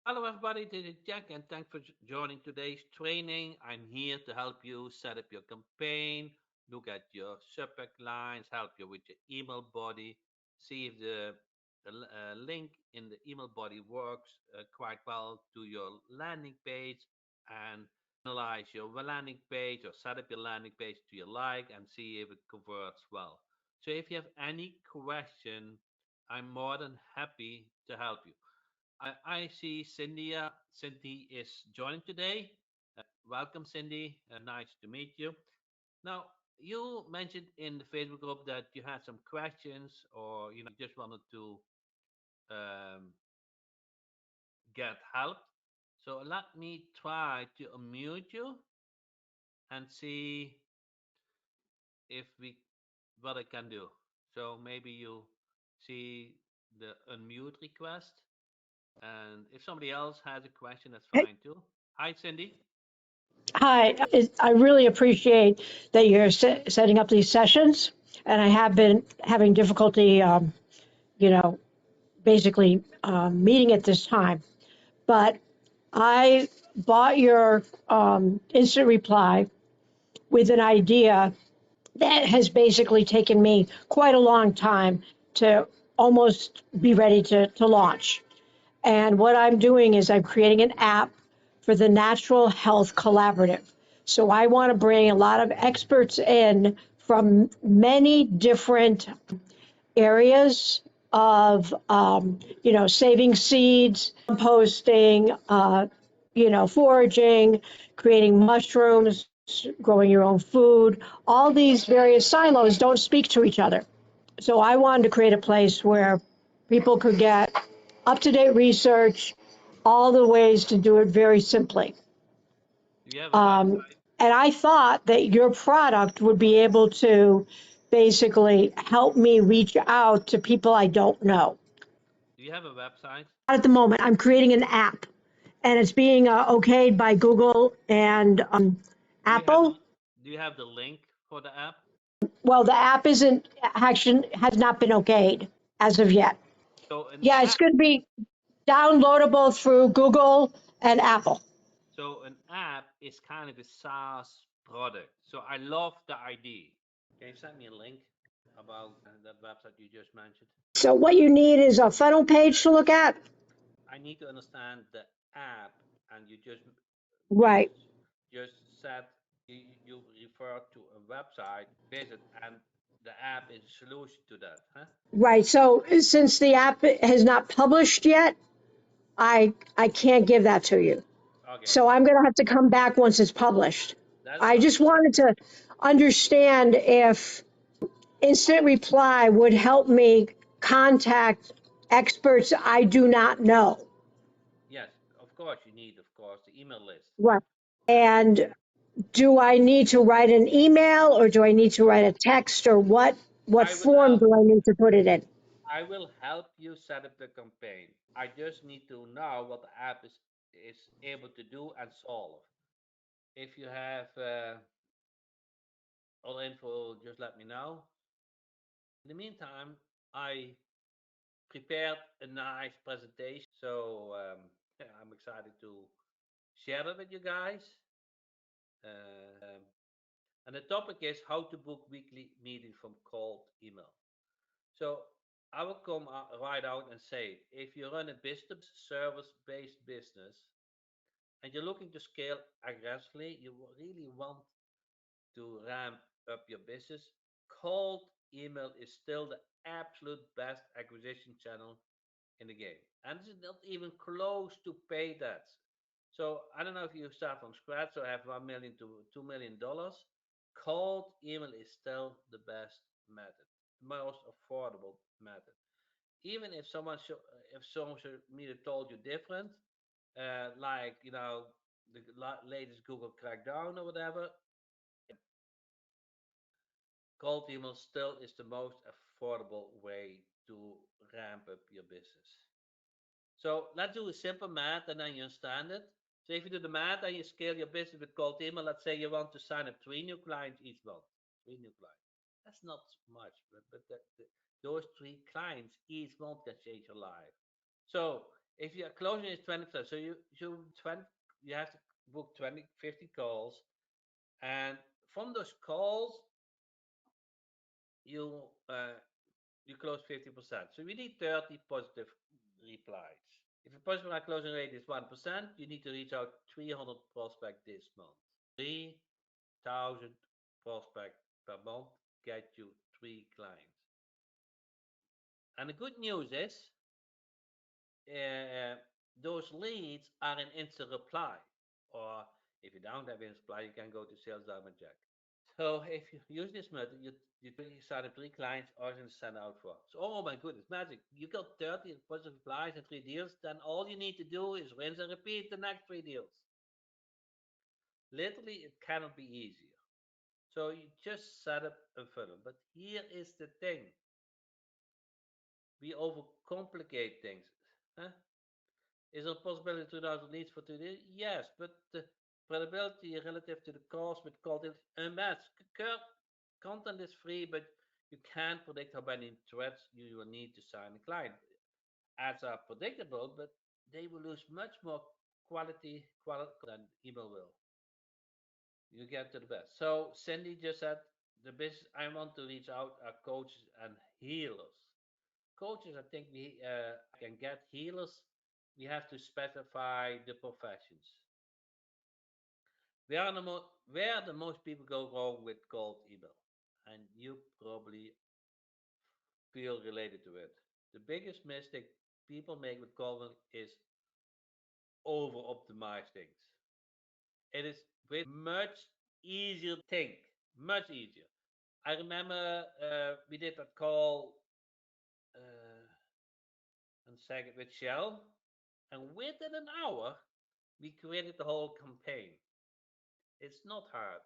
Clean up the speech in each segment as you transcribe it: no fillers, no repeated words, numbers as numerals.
Hello, everybody. This is Jack, and thanks for joining today's training. I'm here to help you set up your campaign, look at your subject lines, help you with your email body, see if the link in the email body works quite well to your landing page, and analyze your landing page or set up your landing page to your like and see if it converts well. So, if you have any question, I'm more than happy to help you. I see Cindy. Cindy is joining today. Welcome, Cindy. Nice to meet you. Now, you mentioned in the Facebook group that you had some questions, or you just wanted to um, get help. So let me try to unmute you and see if we what I can do. So maybe you see the unmute request, and if somebody else has a question, that's Hey, fine too. Hi, Cindy. hi, I really appreciate that you're setting up these sessions, and I have been having difficulty, you know, basically meeting at this time. But I bought your instant reply with an idea that has basically taken me quite a long time to almost be ready to launch. And what I'm doing is I'm creating an app for the Natural Health Collaborative. So I want to bring a lot of experts in from many different areas of, saving seeds, composting, foraging, creating mushrooms, growing your own food. All these various silos don't speak to each other. So I wanted to create a place where people could get up to date research, all the ways to do it very simply. Do you have a Um, website? and I thought that your product would be able to basically help me reach out to people I don't know. Do you have a website? At the moment, I'm creating an app and it's being okayed by Google and Do you have Apple. the link for the app? Well, the app isn't action has not been okayed as of yet. So an Yeah, it's app going to be downloadable through Google and Apple. is kind of a SaaS product. So I love the idea. Can you send me a link about that website you just mentioned? So what you need is a funnel page to look at. I need to understand the app, and you Right, just said you refer to a website, visit, and the app is a solution to that, huh? right. So since the app has not published yet, I can't give that to you. Okay, So I'm going to have to come back once it's published. that's I fine. just wanted to understand if instant reply would help me contact experts I do not know. Yes, of course you need, of course, the email list. Right. Uh, And do I need to write an email or do I need to write a text or what I will form help. do I need to put it in? I will help you set up the campaign. I just need to know what the app is able to do and solve. If you have all info, just let me know. In the meantime, I prepared a nice presentation, so yeah, I'm excited to share it with you guys. Um, and the topic is how to book weekly meetings from cold email. So I will come right out and say, if you run a business service-based business and you're looking to scale aggressively, you really want to ramp up your business, cold email is still the absolute best acquisition channel in the game. And it's not even close to paid ads. So I don't know if you start from scratch or have 1 million to $2 million. Cold email is still the best method, most affordable method. Even if if social media told you different, like the latest Google crackdown or whatever, cold email still is the most affordable way to ramp up your business. So let's do a simple math and then you understand it. So if you do the math and you scale your business with cold email, let's say you want to sign up 3 new clients each month. 3 new clients. That's not much, but those 3 clients each month can change your life. So If your closing is 20%, so you have to book 20, 50 calls, and from those calls, you uh, you close 50%. So we need 30 positive replies. If your positive closing rate is 1%, you need to reach out 300 prospects this month. 3,000 prospects per month get you 3 clients. And the good news is, uh, those leads are an instant reply. Or if you don't have instant reply, you can go to Sales Diamond Jack. So if you use this method, you sign up 3 clients or you send out for. So, oh my goodness, magic. You got 30 positive replies and 3 deals, then all you need to do is rinse and repeat the next 3 deals. Literally, it cannot be easier. So you just set up a funnel. But here is the thing. We overcomplicate things. Huh? Is there a possibility of 2,000 leads for 2 days? Yes, but the credibility relative to the cost with content unmatched. Content is free, but you can't predict how many threads you will need to sign a client. Ads are predictable, but they will lose much more quality than email will. You get to the best. So Cindy just said the business I want to reach out are coaches and healers. Coaches, I think I can get healers. We have to specify the professions. Where the most people go wrong with cold email, and you probably feel related to it. The biggest mistake people make with cold email is over optimize things. It is much easier think, much easier. I remember we did that call uh, and second with Shell, and within an hour we created the whole campaign. It's not hard.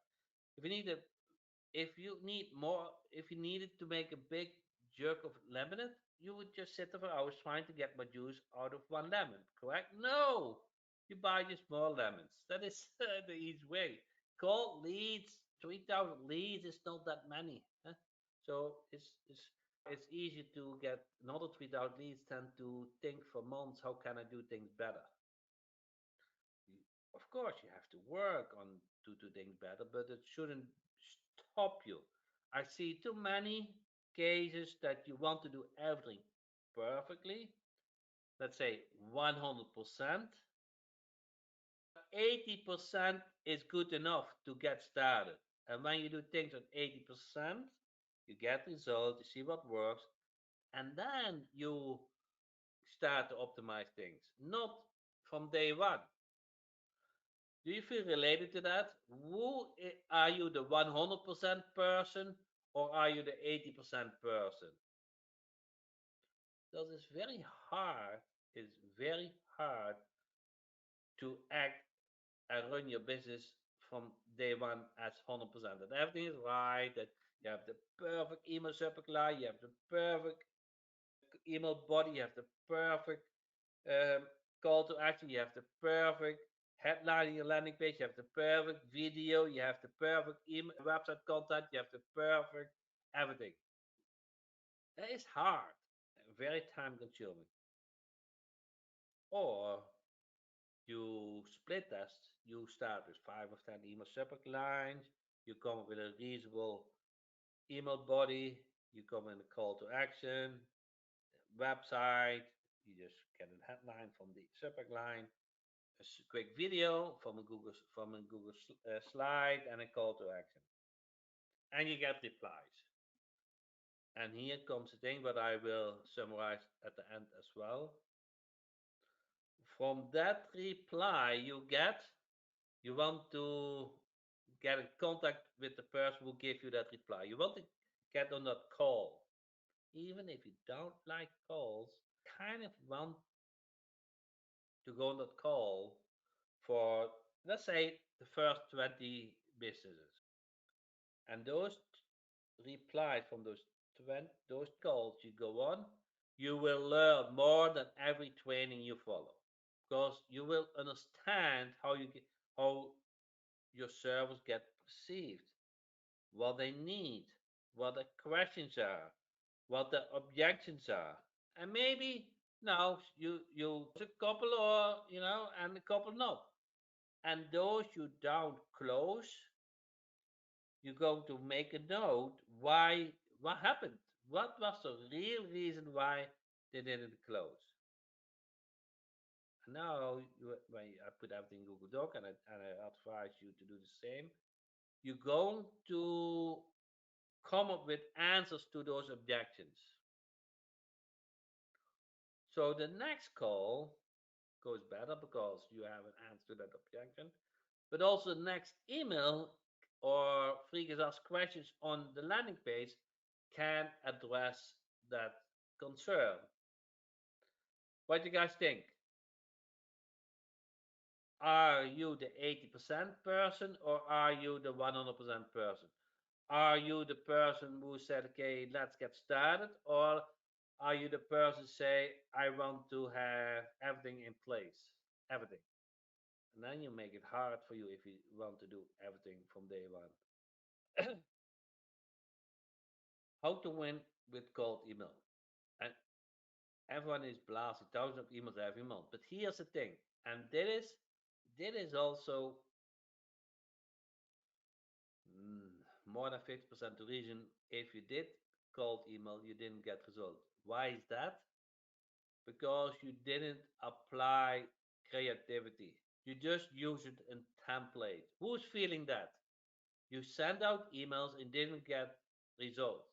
If you need a, if you need more, if you needed to make a big jerk of lemonade, you would just sit there for hours trying to get more juice out of one lemon. Correct? No, you buy just more lemons. That is the easy way. Cold leads, 3,000 leads is not that many. Huh? So it's easy to get another 3,000 leads than to think for months how can I do things better. Of course, you have to work on to do things better, but it shouldn't stop you. I see too many cases that you want to do everything perfectly, let's say 100%, 80% is good enough to get started. And when you do things at 80%, you get results, you see what works, and then you start to optimize things, not from day one. Do you feel related to that? Are you the 100% person or are you the 80% person? Because it's very hard to act and run your business from day one as 100%. That everything is right, that you have the perfect email subject line, you have the perfect email body, you have the perfect um, call to action, you have the perfect headline in your landing page, you have the perfect video, you have the perfect email, website content, you have the perfect everything. That is hard, very time consuming. Or you split test, you start with 5 or 10 email subject lines, you come up with a reasonable email body, you come in a call to action, website, you just get a headline from the subject line, a quick video from a Google slide, and a call to action, and you get replies. And here comes the thing, but I will summarize at the end as well. From that reply you want to get in contact with the person who gave you that reply. You want to get on that call, even if you don't like calls. Kind of want to go on that call for, let's say, the first 20 businesses. And those replies from those calls you go on, you will learn more than every training you follow, because you will understand how your service get perceived, what they need, what the questions are, what the objections are, and maybe Now you a couple, or and a couple not. And those you don't close, you're going to make a note why, what happened, what was the real reason why they didn't close. And now when I put everything in Google Doc, and I advise you to do the same, you're going to come up with answers to those objections. So the next call goes better because you have an answer to that objection. But also the next email or freakers ask questions on the landing page can address that concern. What do you guys think? Are you the 80% person, or are you the 100% person? Are you the person who said, okay, let's get started? Or are you the person say, I want to have everything in place? Everything. And then you make it hard for you if you want to do everything from day one. How to win with cold email. And everyone is blasting thousands of emails every month. But here's the thing, and that is also more than 50% the reason if you did cold email, you didn't get results. Why is that? Because you didn't apply creativity. You just use it in template. Who's feeling that? You send out emails and didn't get results.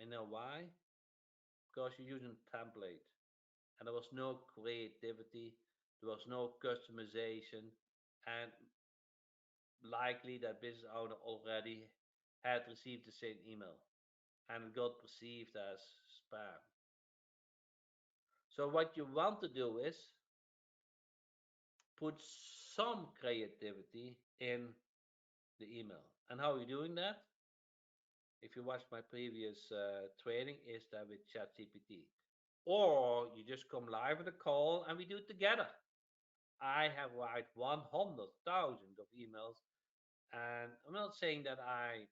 And know why? Because you're using template. And there was no creativity, there was no customization, and likely that business owner already had received the same email and got perceived as spam. So what you want to do is put some creativity in the email. And how are you doing that? If you watch my previous training, is that with ChatGPT. Or you just come live with a call and we do it together. I have write 100,000 of emails, and I'm not saying that I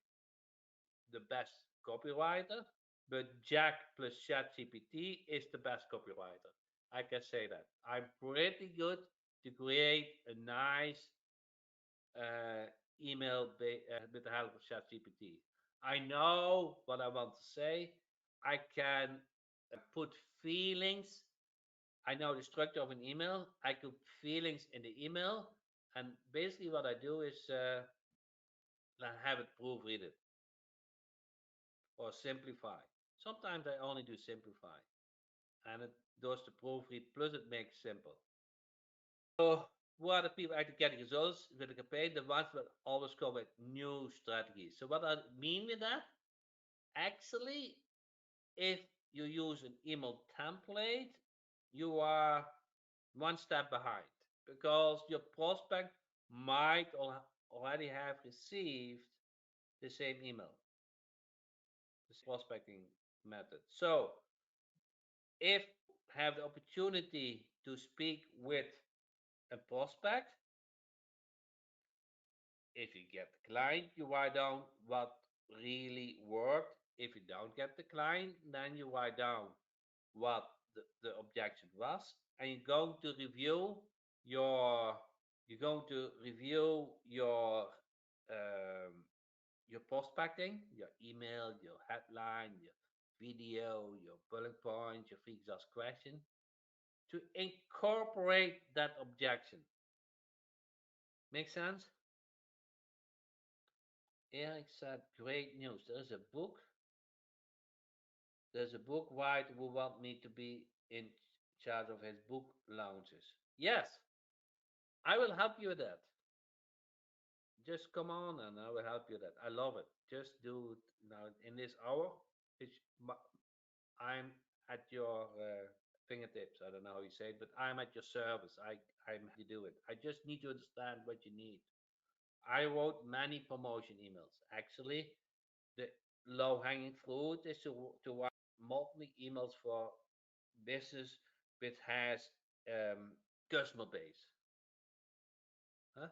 the best copywriter, but Jack plus ChatGPT is the best copywriter. I can say that. I'm pretty good to create a nice uh, email with the help of ChatGPT. I know what I want to say. I can put feelings. I know the structure of an email. I put feelings in the email, and basically what I do is have it proofread it or simplify. Sometimes I only do simplify, and it does the proofread plus it makes simple. So who are the people actually getting results with the campaign? The ones that always come with new strategies. So what I mean with that? Actually, if you use an email template, you are one step behind because your prospect might already have received the same email, the same prospecting method. So if you have the opportunity to speak with a prospect, if you get the client, you write down what really worked. If you don't get the client, then you write down what the objection was, and your you're going to review um, your prospecting, your email, your headline, your video, your bullet points, your freak ask question to incorporate that objection. Make sense? Eric said, great news. There's a book writer who want me to be in charge of his book launches. Yes, I will help you with that. Just come on and I will help you with that. I love it. Just do it now in this hour. It's, I'm at your fingertips. I don't know how you say it, but I'm at your service. I'm happy to do it. I just need to understand what you need. I wrote many promotion emails. Actually, the low hanging fruit is to write multiple emails for business which has customer base. Huh?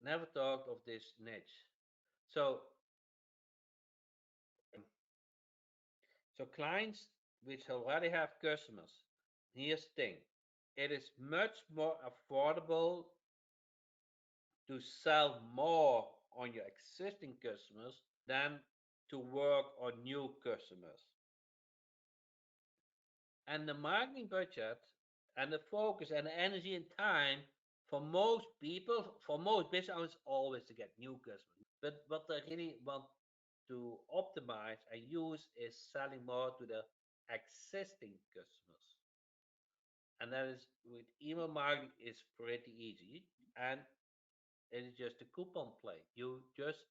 Never thought of this niche. So, so clients which already have customers. Here's the thing, it is much more affordable to sell more on your existing customers than to work on new customers. And the marketing budget and the focus and the energy and time for most people, for most business owners, always to get new customers. But what they really want to optimize and use is selling more to the existing customers. And that is with email marketing is pretty easy. And it is just a coupon play. You just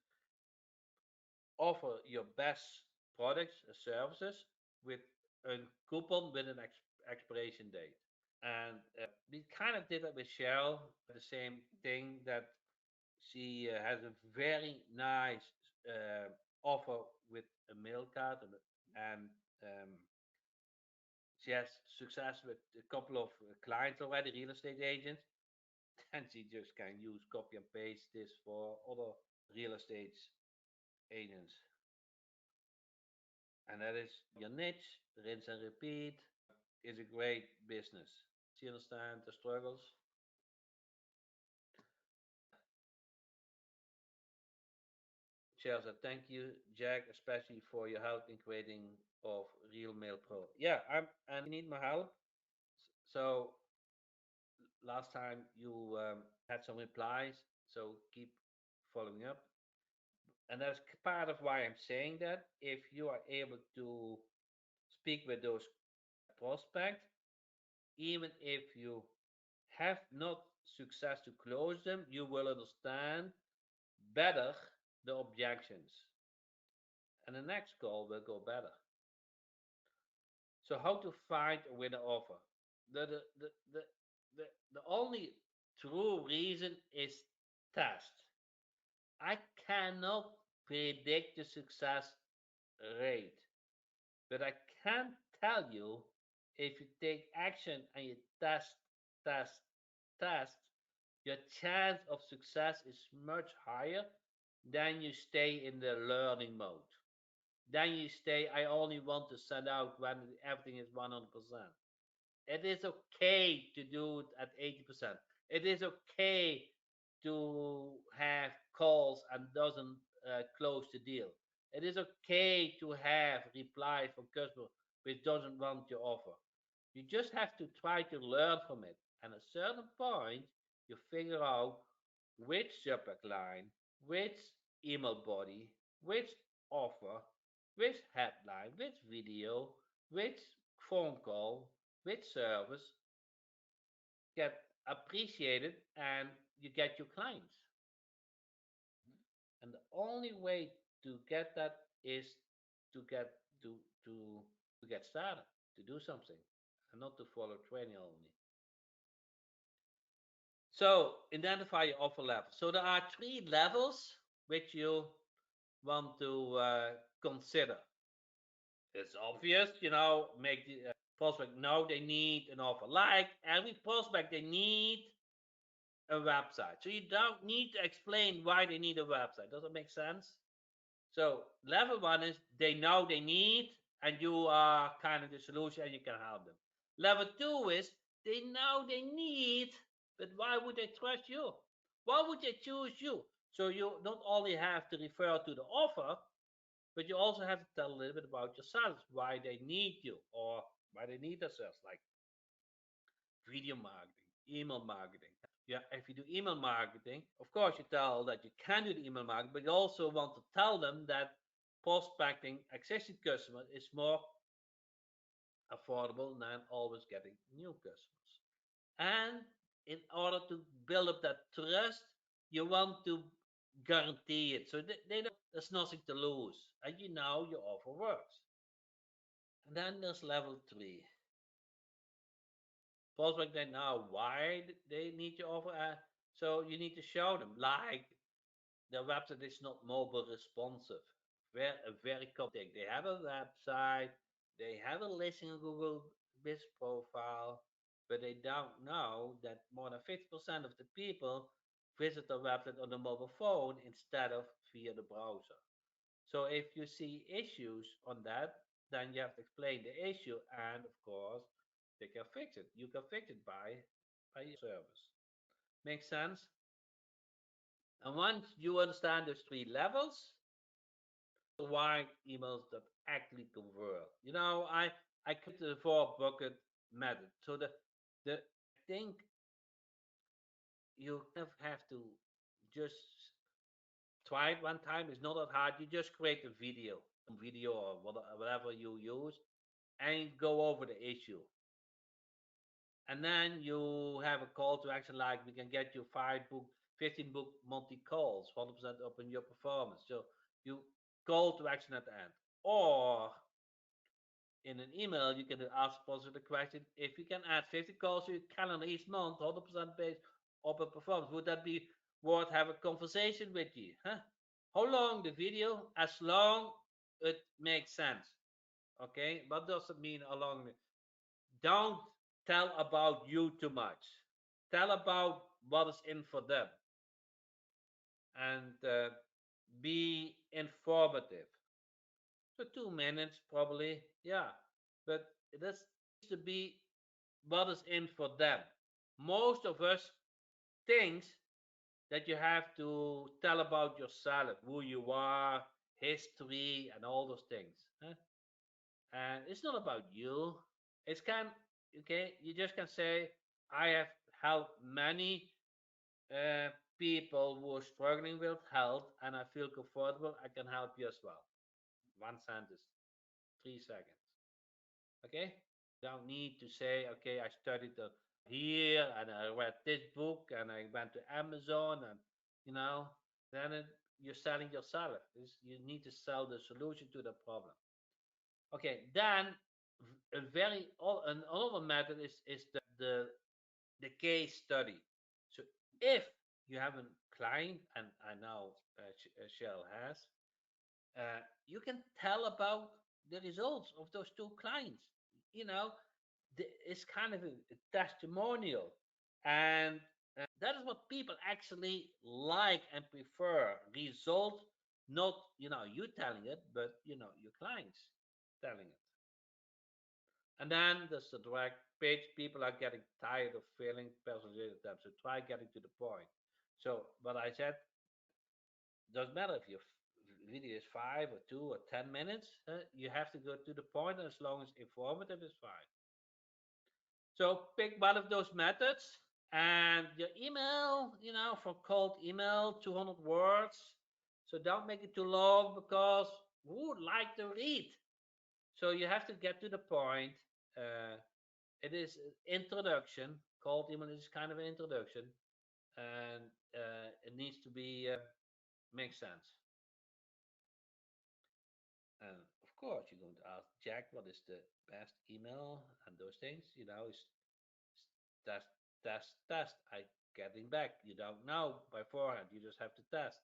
offer your best products or services with a coupon with an expiration date. And we kind of did it with Shell, the same thing that she has a very nice offer with a mail card, and she has success with a couple of clients already, real estate agents, and she just can use copy and paste this for other real estate agents. And that is your niche, rinse and repeat, is a great business. Do you understand the struggles? Cheers, and thank you, Jack, especially for your help in creating of Real Mail Pro. Yeah, I'm, and if you need my help, so last time you had some replies, so keep following up. And that's part of why I'm saying that if you are able to speak with those prospects, even if you have not success to close them, you will understand better the objections, and the next call will go better. So how to find a winner offer? The the the the the, the only true reason is test. I cannot predict the success rate, but I can tell you if you take action and you test, test, your chance of success is much higher than you stay in the learning mode. Then you stay, I only want to send out when everything is 100%. It is okay to do it at 80%. It is okay to have calls and doesn't close the deal. It is okay to have replies from customers which doesn't want your offer. You just have to try to learn from it. And at a certain point, you figure out which subject line, which email body, which offer, which headline, which video, which phone call, which service get appreciated and you get your clients. And the only way to get that is to get to to to get started, to do something, and not to follow training only. So identify your offer level. So there are three levels which you want to consider. It's obvious, make the prospect know they need an offer. Like every prospect, they need a website. So you don't need to explain why they need a website. Does that make sense? So level one is they know they need, and you are kind of the solution and you can help them. Level two is they know they need, but why would they trust you? Why would they choose you? So you not only have to refer to the offer, but you also have to tell a little bit about yourself, why they need you or why they need themselves, like video marketing, email marketing. Yeah, if you do email marketing, of course you tell that you can do the email marketing, but you also want to tell them that prospecting existing customers is more affordable than always getting new customers. And in order to build up that trust, you want to guarantee it. So they know there's nothing to lose. And you know your offer works. And then there's level three. Prospect they know why they need your offer. So you need to show them, like their website is not mobile responsive. Very common thing. They have a website, they have a listing on Google Business Profile, but they don't know that more than 50% of the people visit the website on the mobile phone instead of via the browser. So if you see issues on that, then you have to explain the issue, and of course, they can fix it. You can fix it by your service. Makes sense? And once you understand those three levels, why emails that actually convert. I created the four bucket method. So the I think you kind of have to just try it one time. It's not that hard. You just create a video or whatever you use, and go over the issue. And then you have a call to action like we can get you 15 book monthly calls, 100% up in your performance. So you call to action at the end. Or in an email, you can ask sponsor the question if you can add 50 calls to your calendar each month, 100% based up on performance. Would that be worth have a conversation with you? Huh? How long the video? As long it makes sense. Okay, what does it mean? How long? Don't tell about you too much. Tell about what is in for them, and be informative. So 2 minutes probably, yeah. But this needs to be what is in for them. Most of us thinks that you have to tell about yourself, who you are, history, and all those things. Huh? And it's not about you. It's kind okay. You just can say, I have helped many people who are struggling with health, and I feel comfortable. I can help you as well. One sentence, 3 seconds. Okay? Don't need to say, okay, I studied here and I read this book and I went to Amazon and, you know, then you're selling yourself. You need to sell the solution to the problem. Okay, then another method is the case study. So if you have a client, and I know Shell has, you can tell about the results of those two clients. You know, it's kind of a testimonial, and that is what people actually like and prefer. Result, not you telling it, but your clients telling it. And then there's the direct pitch. People are getting tired of feeling persuaded them, so try getting to the point. So what I said, doesn't matter if your video is 5 or 2 or 10 minutes. You have to go to the point, as long as informative is fine. So pick one of those methods, and your email, for cold email, 200 words. So don't make it too long, because who would like to read? So you have to get to the point. Uh, it is an introduction. Cold email is kind of an introduction, and it needs to be make sense. And of course, you're going to ask Jack, what is the best email and those things. Is test, test, test. I getting back. You don't know beforehand. You just have to test.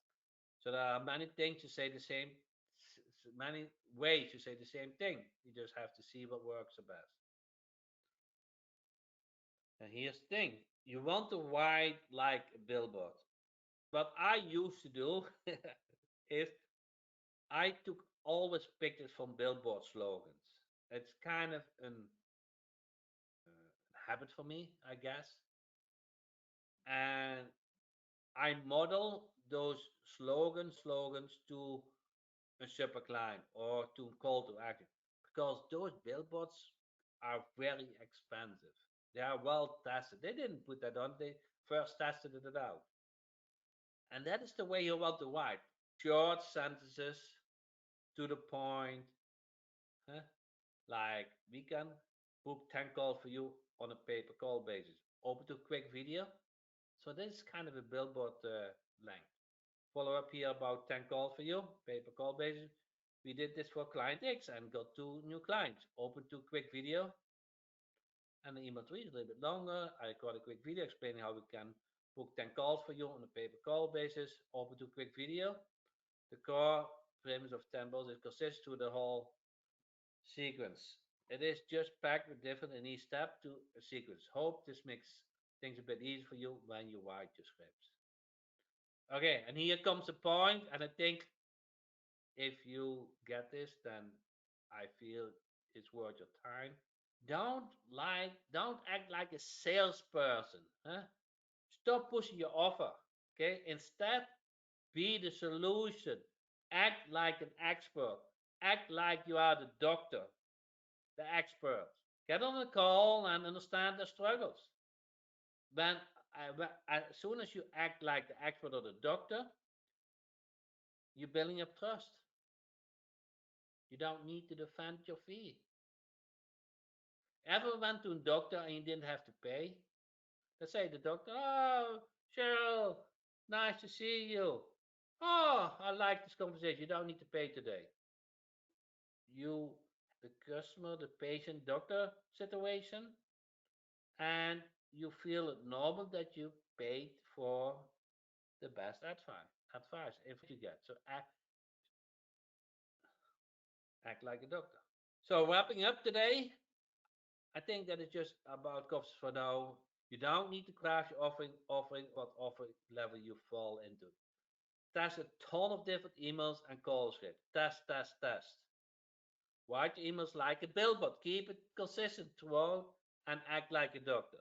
So there are many things to say the same, many ways to say the same thing. You just have to see what works the best. And here's the thing: you want to write like a billboard. What I used to do is I took always pictures from billboard slogans. It's kind of an habit for me, I guess. And I model those slogans to a super client or to call to action, because those billboards are very expensive. They are well tested. They didn't put that on. They first tested it out. And that is the way you want to write. Short sentences, to the point. Huh? Like, we can book 10 calls for you on a pay per call basis. Open to quick video. So this is kind of a billboard length. Follow up here about 10 calls for you, pay per call basis. We did this for client X and got two new clients. Open to quick video. And the email 3 is a little bit longer. I got a quick video explaining how we can book 10 calls for you on a pay per call basis. Open to quick video. The core premise of 10 balls is consists to the whole sequence. It is just packed with different in each step to a sequence. Hope this makes things a bit easier for you when you write your scripts. Okay, and here comes the point, and I think if you get this, then I feel it's worth your time. Don't act like a salesperson. Huh? Stop pushing your offer. Okay? Instead, be the solution. Act like an expert. Act like you are the doctor, the expert. Get on a call and understand their struggles. Then, as soon as you act like the expert or the doctor, you're building up trust. You don't need to defend your fee. Ever went to a doctor and you didn't have to pay? Let's say the doctor, oh, Cheryl, nice to see you. Oh, I like this conversation. You don't need to pay today. You, the customer, the patient, doctor situation, and you feel it normal that you paid for the best advice if you get. So act like a doctor. So wrapping up today, I think that is just about costs for now. You don't need to craft your offering what offer level you fall into. Test a ton of different emails and call script. Test. Write your emails like a billboard. Keep it consistent throughout and act like a doctor.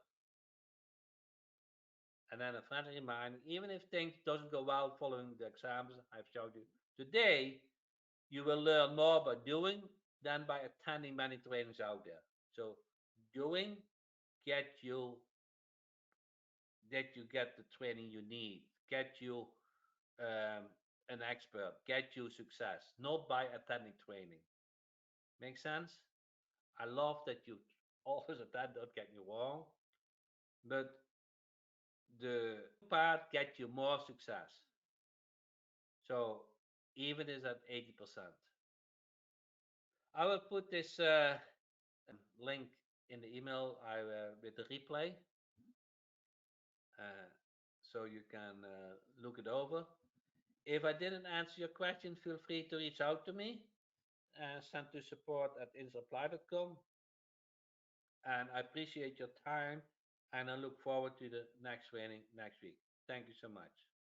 And then a friendly reminder, even if things doesn't go well following the examples I've showed you today, you will learn more by doing than by attending many trainings out there. So doing get you that you get the training you need, get you um, an expert, get you success, not by attending training. Make sense? I love that you always attend, don't get me wrong, but the part get you more success. So even is at 80%. I will put this link in the email with the replay, uh, so you can look it over. If I didn't answer your question, feel free to reach out to me. Send to support at insupply.com. And I appreciate your time and I look forward to the next training next week. Thank you so much.